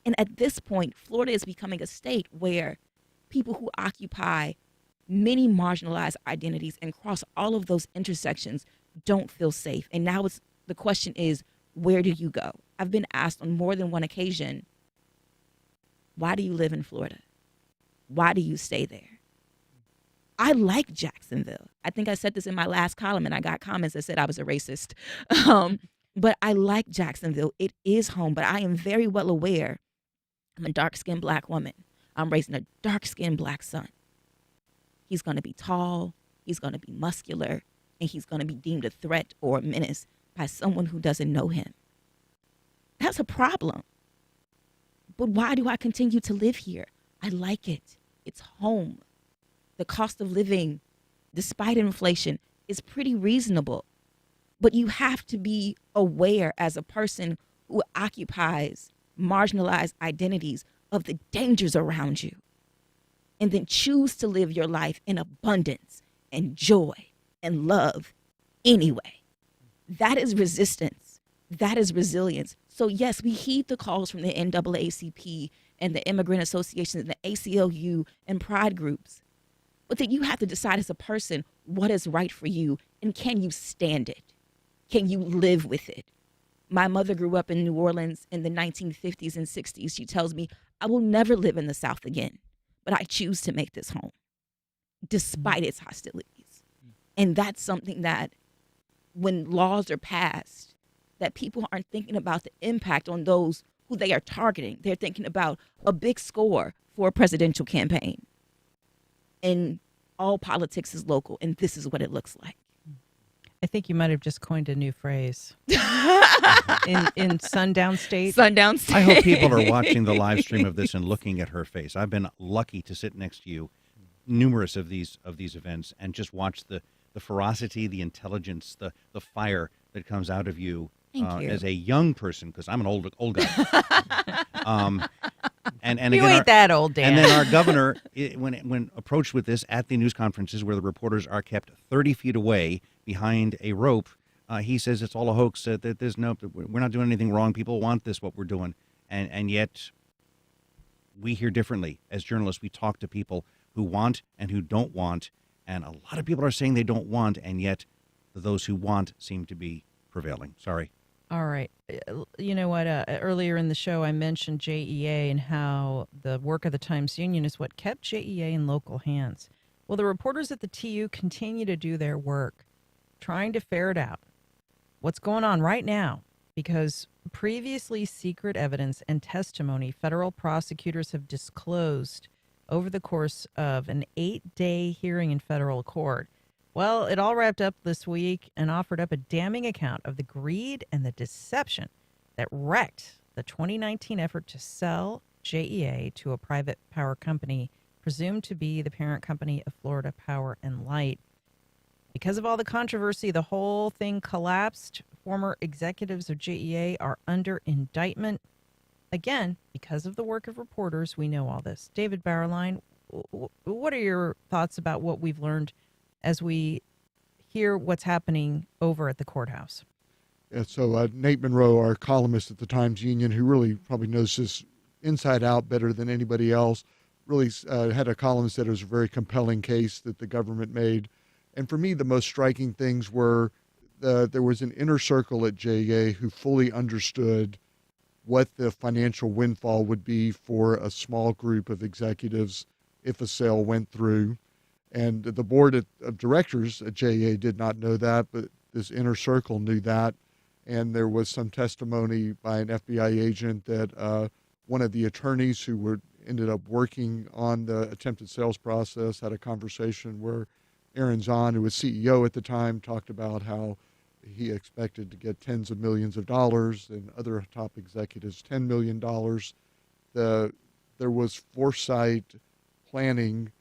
S7: And at this point, Florida is becoming a state where people who occupy many marginalized identities and cross all of those intersections don't feel safe. And now the question is, where do you go? I've been asked on more than one occasion, why do you live in Florida? Why do you stay there? I like Jacksonville. I think I said this in my last column, and I got comments that said I was a racist. But I like Jacksonville. It is home, but I am very well aware I'm a dark-skinned Black woman. I'm raising a dark-skinned Black son. He's going to be tall, he's going to be muscular, and he's going to be deemed a threat or a menace by someone who doesn't know him. That's a problem. But why do I continue to live here? I like it. It's home. The cost of living, despite inflation, is pretty reasonable. But you have to be aware as a person who occupies marginalized identities of the dangers around you, and then choose to live your life in abundance and joy and love anyway. That is resistance. That is resilience. So yes, we heed the calls from the NAACP and the immigrant associations and the ACLU and pride groups. But then you have to decide as a person what is right for you, and can you stand it? Can you live with it? My mother grew up in New Orleans in the 1950s and 60s. She tells me, I will never live in the South again, but I choose to make this home, despite its hostilities. And that's something that when laws are passed, that people aren't thinking about the impact on those who they are targeting. They're thinking about a big score for a presidential campaign. And all politics is local, and this is what it looks like.
S4: I think you might have just coined a new phrase. in Sundown State.
S7: Sundown State.
S8: I hope people are watching the live stream of this and looking at her face. I've been lucky to sit next to you numerous of these events and just watch the ferocity, the intelligence, the fire that comes out of you,
S7: Thank you.
S8: as a young person, because I'm an old guy. And
S4: You
S8: again,
S4: ain't that old, Dan.
S8: And then our governor, when approached with this at the news conferences where the reporters are kept 30 feet away behind a rope, he says it's all a hoax. That we're not doing anything wrong. People want this, what we're doing, and yet we hear differently as journalists. We talk to people who want and who don't want, and a lot of people are saying they don't want, and yet those who want seem to be prevailing. Sorry.
S4: All right. You know what? Earlier in the show, I mentioned JEA and how the work of the Times-Union is what kept JEA in local hands. Well, the reporters at the TU continue to do their work, trying to ferret out what's going on right now, because previously secret evidence and testimony federal prosecutors have disclosed over the course of an 8-day hearing in federal court. Well, it all wrapped up this week and offered up a damning account of the greed and the deception that wrecked the 2019 effort to sell JEA to a private power company presumed to be the parent company of Florida Power and Light. Because of all the controversy, the whole thing collapsed. Former executives of JEA are under indictment. Again, because of the work of reporters, we know all this. David Bauerlein, what are your thoughts about what we've learned as we hear what's happening over at the courthouse?
S9: Yeah, so Nate Monroe, our columnist at the Times-Union, who really probably knows this inside out better than anybody else, really had a column that said it was a very compelling case that the government made. And for me, the most striking things were there was an inner circle at JEA who fully understood what the financial windfall would be for a small group of executives if a sale went through. And the board of directors at JEA did not know that, but this inner circle knew that. And there was some testimony by an FBI agent that one of the attorneys who ended up working on the attempted sales process had a conversation where Aaron Zahn, who was CEO at the time, talked about how he expected to get tens of millions of dollars and other top executives $10 million. There was foresight planning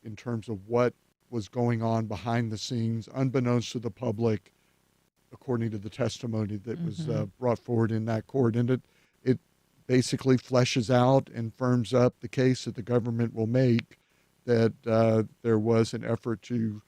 S9: in terms of what was going on behind the scenes, unbeknownst to the public, according to the testimony that was brought forward in that court. And it basically fleshes out and firms up the case that the government will make that there was an effort to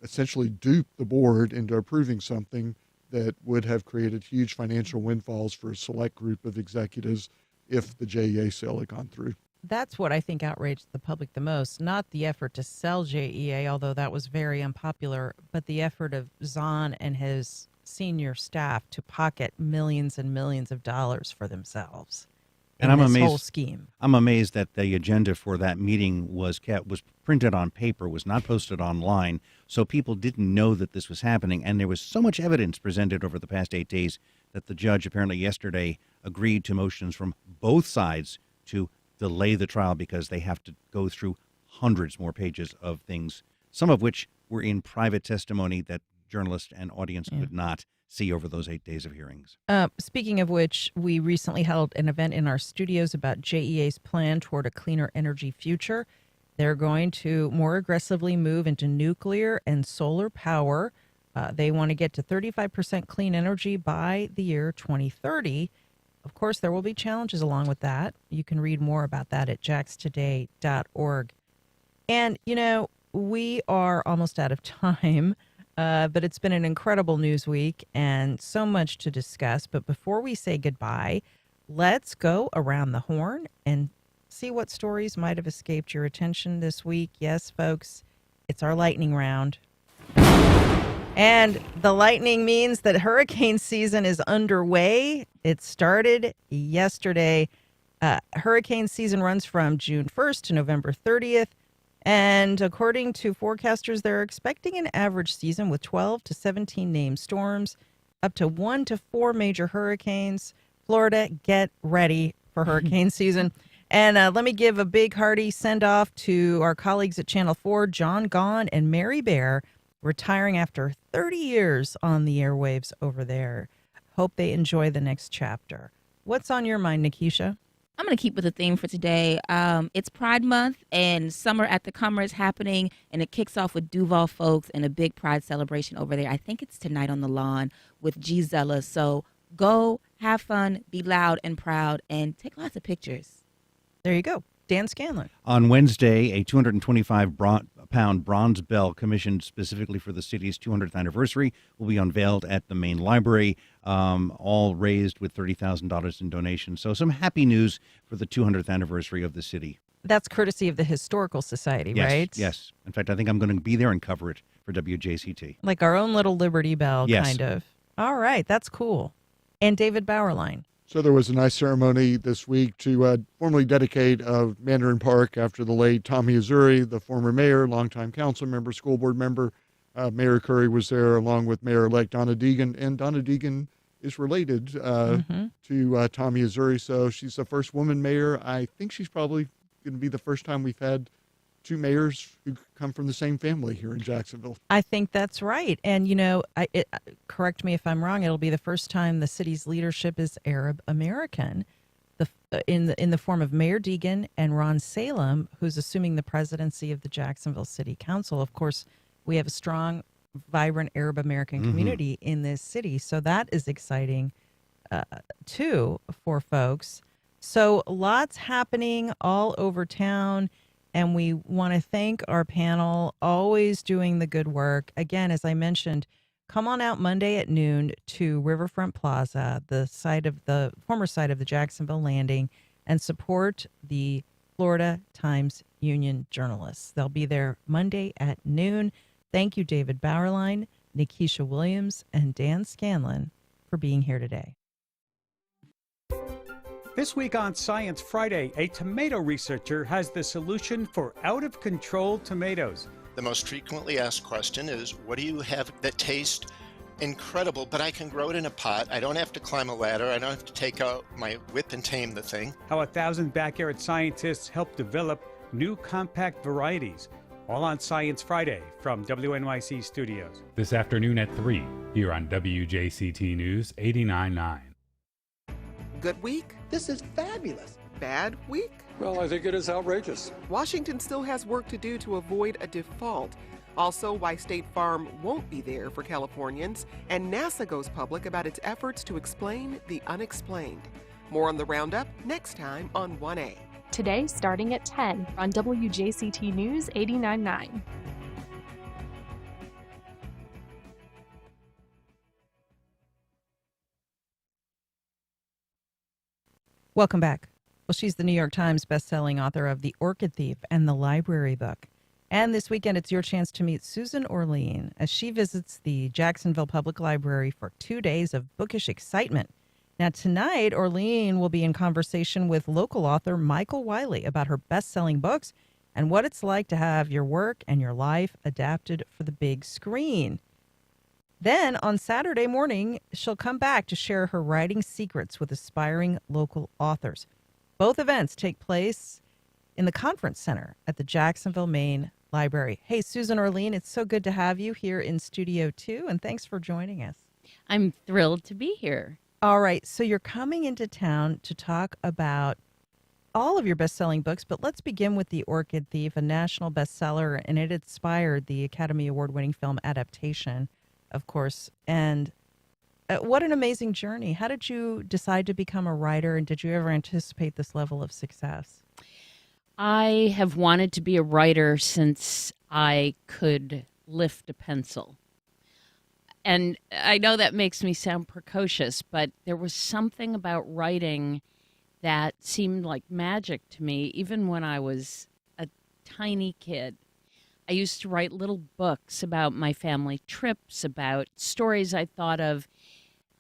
S9: essentially dupe the board into approving something that would have created huge financial windfalls for a select group of executives if the JEA sale had gone through.
S4: that's what I think outraged the public the most. Not the effort to sell JEA, although that was very unpopular, but the effort of Zahn and his senior staff to pocket millions and millions of dollars for themselves.
S8: And I'm
S4: this
S8: amazed.
S4: Whole scheme.
S8: I'm amazed that the agenda for that meeting was printed on paper, was not posted online, so people didn't know that this was happening. And there was so much evidence presented over the past 8 days that the judge apparently yesterday agreed to motions from both sides to delay the trial because they have to go through hundreds more pages of things, some of which were in private testimony that journalists and audience could not see over those 8 days of hearings.
S4: Speaking of which, we recently held an event in our studios about JEA's plan toward a cleaner energy future. They're going to more aggressively move into nuclear and solar power. They want to get to 35% clean energy by the year 2030. Of course, there will be challenges along with that. You can read more about that at jaxtoday.org. And, we are almost out of time. But it's been an incredible news week and so much to discuss. But before we say goodbye, let's go around the horn and see what stories might have escaped your attention this week. Yes, folks, it's our lightning round. And the lightning means that hurricane season is underway. It started yesterday. Hurricane season runs from June 1st to November 30th. And according to forecasters, they're expecting an average season with 12 to 17 named storms, up to 1 to 4 major hurricanes. Florida, get ready for hurricane season. And let me give a big hearty send-off to our colleagues at Channel 4, John Gaughan and Mary Bear, retiring after 30 years on the airwaves over there. Hope they enjoy the next chapter. What's on your mind, Nikisha?
S13: I'm going to keep with the theme for today. It's Pride Month, and Summer at the Comer is happening, and it kicks off with Duval folks and a big Pride celebration over there. I think it's tonight on the lawn with Gisela. So go, have fun, be loud and proud, and take lots of pictures.
S4: There you go. Dan Scanlon.
S8: On Wednesday, a 225-pound bronze bell commissioned specifically for the city's 200th anniversary will be unveiled at the main library, all raised with $30,000 in donations. So some happy news for the 200th anniversary of the city.
S4: That's courtesy of the Historical Society,
S8: Yes,
S4: right?
S8: yes. In fact, I think I'm going to be there and cover it for WJCT.
S4: Like our own little Liberty Bell,
S8: Yes.
S4: kind of. All right, that's cool. And David Bauerlein.
S9: So there was a nice ceremony this week to formally dedicate Mandarin Park after the late Tommy Azuri, the former mayor, longtime council member, school board member. Mayor Curry was there along with Mayor-elect Donna Deegan, and Donna Deegan is related to Tommy Azuri, so she's the first woman mayor. I think she's probably going to be the first time we've had two mayors who come from the same family here in Jacksonville.
S4: I think that's right. And, correct me if I'm wrong, it'll be the first time the city's leadership is Arab American, in the form of Mayor Deegan and Ron Salem, who's assuming the presidency of the Jacksonville City Council. Of course, we have a strong, vibrant Arab American community in this city. So that is exciting, too, for folks. So lots happening all over town. And we want to thank our panel, always doing the good work. Again, as I mentioned, come on out Monday at noon to Riverfront Plaza, the former site of the Jacksonville Landing, and support the Florida Times Union journalists. They'll be there Monday at noon. Thank you, David Bauerlein, Nikisha Williams, and Dan Scanlon for being here today.
S14: This week on Science Friday, a tomato researcher has the solution for out-of-control tomatoes.
S15: The most frequently asked question is, what do you have that tastes incredible, but I can grow it in a pot. I don't have to climb a ladder. I don't have to take out my whip and tame the thing.
S14: How 1,000 backyard scientists help develop new compact varieties. All on Science Friday from WNYC Studios.
S16: This afternoon at 3, here on WJCT News 89.9.
S17: Good week? This is fabulous. Bad week?
S18: Well, I think it is outrageous.
S17: Washington still has work to do to avoid a default. Also, why State Farm won't be there for Californians, and NASA goes public about its efforts to explain the unexplained. More on the Roundup next time on 1A.
S3: Today, starting at 10 on WJCT News 89.9.
S4: Welcome back. Well, she's the New York Times bestselling author of The Orchid Thief and The Library Book. And this weekend, it's your chance to meet Susan Orlean as she visits the Jacksonville Public Library for 2 days of bookish excitement. Now, tonight, Orlean will be in conversation with local author Michael Wiley about her best-selling books and what it's like to have your work and your life adapted for the big screen. Then, on Saturday morning, she'll come back to share her writing secrets with aspiring local authors. Both events take place in the Conference Center at the Jacksonville, Maine Library. Hey, Susan Orlean, it's so good to have you here in Studio 2, and thanks for joining us.
S19: I'm thrilled to be here.
S4: All right, so you're coming into town to talk about all of your best-selling books, but let's begin with The Orchid Thief, a national bestseller, and it inspired the Academy Award-winning film adaptation, of course. And what an amazing journey. How did you decide to become a writer, and did you ever anticipate this level of success?
S19: I have wanted to be a writer since I could lift a pencil. And I know that makes me sound precocious, but there was something about writing that seemed like magic to me, even when I was a tiny kid. I used to write little books about my family trips, about stories I thought of,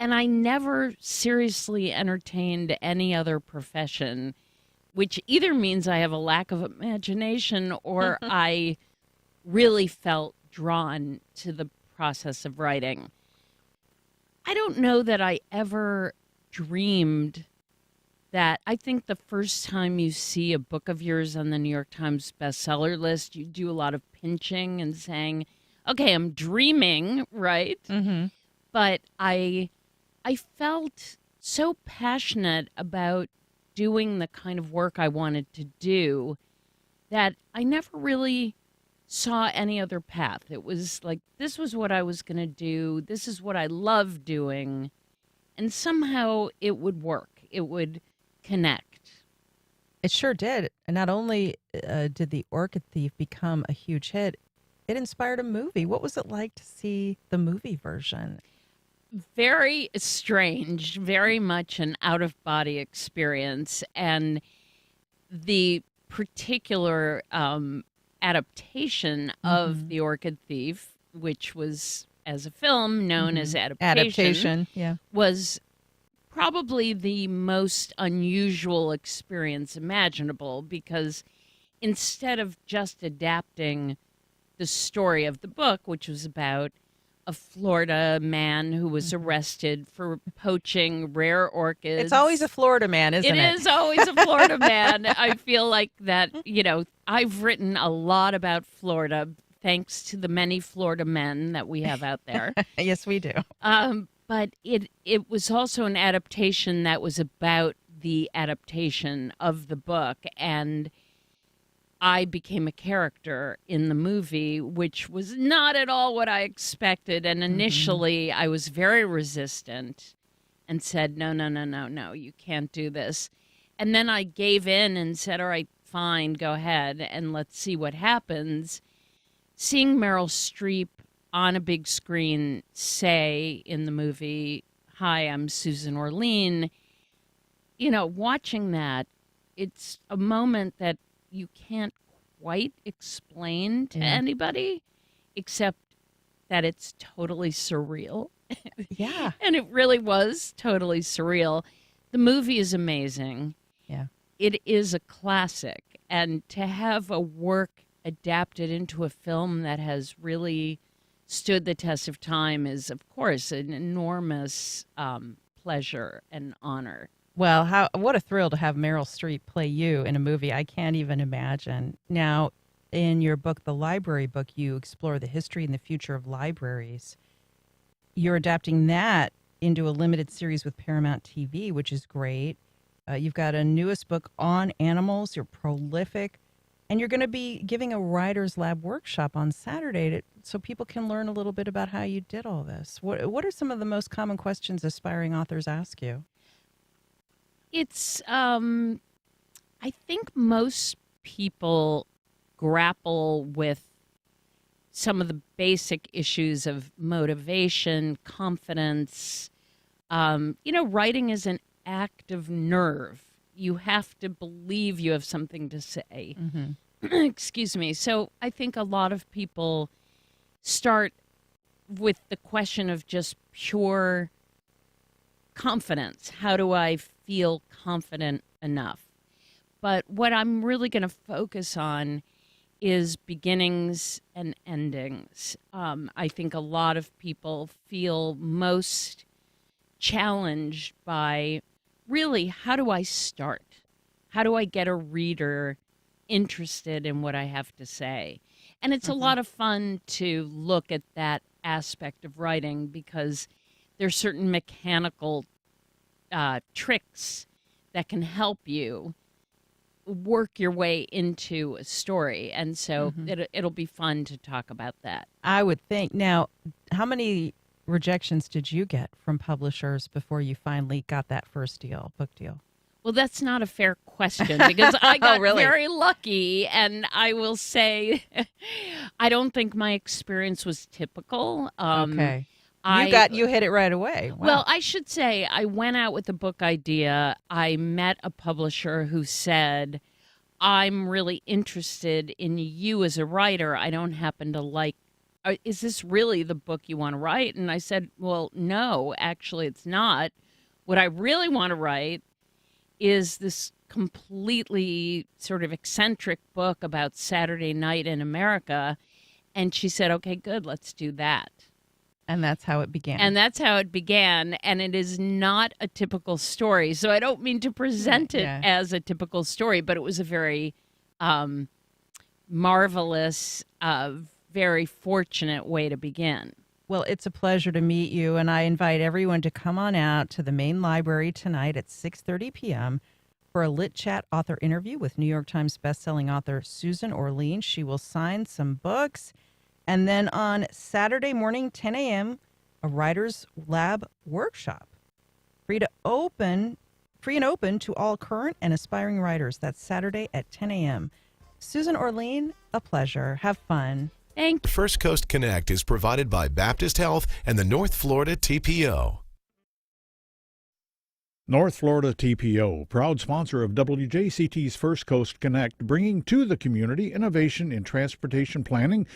S19: and I never seriously entertained any other profession, which either means I have a lack of imagination or I really felt drawn to the process of writing. I don't know that I ever dreamed that. I think the first time you see a book of yours on the New York Times bestseller list, you do a lot of pinching and saying, okay, I'm dreaming, right?
S4: Mm-hmm.
S19: But I felt so passionate about doing the kind of work I wanted to do that I never really saw any other path. It was like, this was what I was going to do. This is what I love doing. And somehow it would work. It would connect.
S4: It sure did. And not only did The Orchid Thief become a huge hit, it inspired a movie. What was it like to see the movie version?
S19: Very strange, very much an out-of-body experience. And the particular adaptation of The Orchid Thief, which was, as a film, known as Adaptation,
S4: yeah,
S19: was probably the most unusual experience imaginable, because instead of just adapting the story of the book, which was about a Florida man who was arrested for poaching rare orchids.
S4: It's always a Florida man, isn't it?
S19: It is always a Florida man. I feel like that, I've written a lot about Florida thanks to the many Florida men that we have out there.
S4: Yes, we do.
S19: But it was also an adaptation that was about the adaptation of the book, and I became a character in the movie, which was not at all what I expected. And initially, I was very resistant and said, no, you can't do this. And then I gave in and said, all right, fine, go ahead, and let's see what happens. Seeing Meryl Streep on a big screen say in the movie, hi, I'm Susan Orlean, watching that, it's a moment that you can't quite explain to anybody, except that it's totally surreal.
S4: Yeah.
S19: And it really was totally surreal. The movie is amazing.
S4: Yeah.
S19: It is a classic. And to have a work adapted into a film that has really stood the test of time is, of course, an enormous pleasure and honor.
S4: Well, what a thrill to have Meryl Streep play you in a movie. I can't even imagine. Now, in your book, The Library Book, you explore the history and the future of libraries. You're adapting that into a limited series with Paramount TV, which is great. You've got a newest book on animals. You're prolific. And you're going to be giving a writer's lab workshop on Saturday so people can learn a little bit about how you did all this. What are some of the most common questions aspiring authors ask you?
S19: It's, I think most people grapple with some of the basic issues of motivation, confidence. Writing is an act of nerve. you have to believe you have something to say.
S4: Mm-hmm.
S19: Excuse me. So I think a lot of people start with the question of just pure confidence. How do I feel confident enough? But what I'm really going to focus on is beginnings and endings. I think a lot of people feel most challenged by really, how do I start? How do I get a reader interested in what I have to say? And it's a lot of fun to look at that aspect of writing because there's certain mechanical tricks that can help you work your way into a story. And so it'll be fun to talk about that.
S4: I would think. Now, how many rejections did you get from publishers before you finally got that first book deal?
S19: Well, that's not a fair question because I got
S4: really?
S19: very lucky. And I will say, I don't think my experience was typical.
S4: Okay. You hit it right away. Wow.
S19: Well, I should say I went out with a book idea. I met a publisher who said, I'm really interested in you as a writer. I don't happen to like, is this really the book you want to write? And I said, well, no, actually it's not. What I really want to write is this completely sort of eccentric book about Saturday night in America. And she said, okay, good, let's do that.
S4: And that's how it began.
S19: And that's how it began. And it is not a typical story. So I don't mean to present it as a typical story, but it was a very marvelous, very fortunate way to begin.
S4: Well, it's a pleasure to meet you. And I invite everyone to come on out to the main library tonight at 6:30 p.m. for a Lit Chat author interview with New York Times bestselling author Susan Orlean. She will sign some books. And then on Saturday morning, 10 a.m., a Writers Lab workshop. Free and open to all current and aspiring writers. That's Saturday at 10 a.m. Susan Orlean, a pleasure. Have fun.
S19: Thank you.
S20: First Coast Connect is provided by Baptist Health and the North Florida TPO.
S2: North Florida TPO, proud sponsor of WJCT's First Coast Connect, bringing to the community innovation in transportation planning,